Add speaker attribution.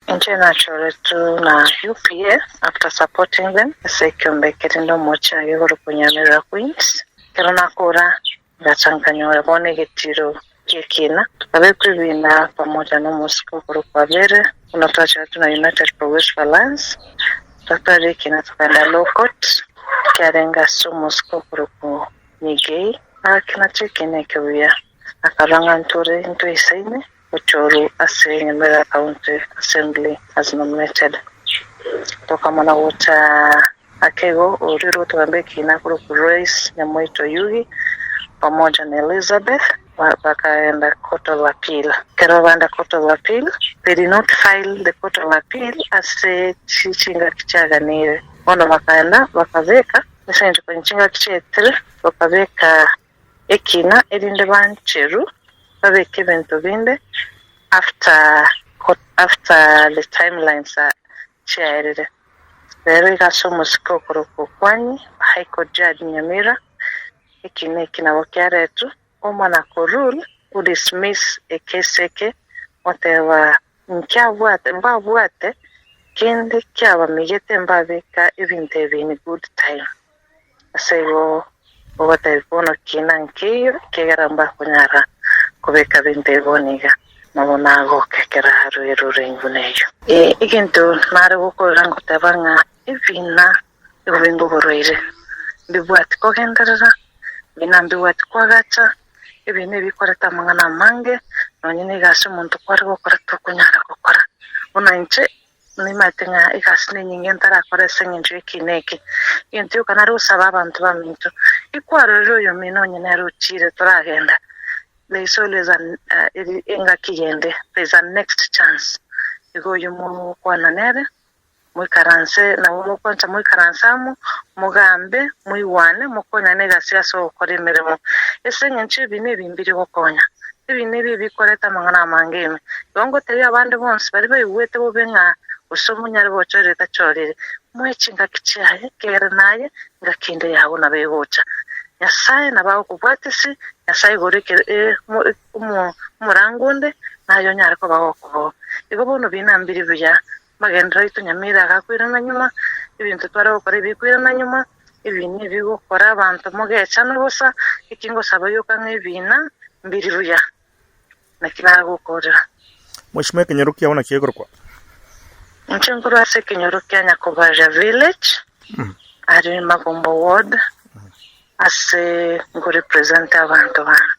Speaker 1: International to na UPA after supporting them. Sekyombe ketindo mocha yoro kunyamira Queens. Kerona kora gachanganyora bone getiro kekina. Abekwibina pamoja no Moscow kurupabere. Unatacha tuna United Progressive Alliance. Tatari kina tukanda low court. Kiarenga su Moscow kurupu nigei. Kina chekine kiwia. Akaranga ntore into isaine. Uchoru ase Nyamira County Assembly as nominated. Toka mwana wota akego uriro tuambeki na kurupu Royce Nyamoito Yugi pamoja na Elizabeth wakaenda Court of Appeal. Kero wanda Court of Appeal, they did not file the Court of Appeal as a chichinga kichaga nire. Wanda wakaenda wakaveka nisenje kwa nchinga kichetere wakaveka ekina edinde bancheru waveke bento binde after the timelines are shared. There is also Moscow Kwani, High Court Judge Nyamira, ekina wakiare tu, omana korul, who dismiss a case whatever mbabuate, kende kiawa migete mbabeka even in good time. Asego whatever kina nkiyo, kegaramba kunyara, kubeka binte boniga. Mabona gokekera haru renguneyo ikintu nare gukora ngotabanga ivina ibingo boroire bibwati kogenderera binambi wati kwagacha ibine bikoreta mangana mange nonyine gaso muntu kwari gukora tukunyara gukora unanche nimatenga igasine nyingentara kore senginje kineke into kana rusaba abantu bamintu ikwaro yo minonye naruchire turagenda. There's always an there's a next chance. You go you mu kwana nere mu karanse na mu kwanta mu karansamu mugambe mu iwane mu konya nega siaso kore meremo esenye nchi bine bimbiri bokonya ibine bikoreta mangana mangeme yongo teri abandi bonse bari bayiwete bo benga usomunyari bocoreta corere mu ichinga kichaye kere naye ngakinde yawo nabegocha Yasaye nabao kubwatisi yasaye goreke umurangunde nayo nyara ko bago igo bono binambiri bya magendra itu Nyamira gakwirana nyuma ibintu twara gukora bikwirana nyuma ibini bigukora abantu mugecha n'ubusa ikingo sabayoka nk'ibina mbiri bya nakina gukora
Speaker 2: Mheshimiwa Kinyaruki abona kiyegorwa
Speaker 1: Nchengura se Kinyaruki Nyakobaja village ari Magombo ward ase ngo represent abantu bana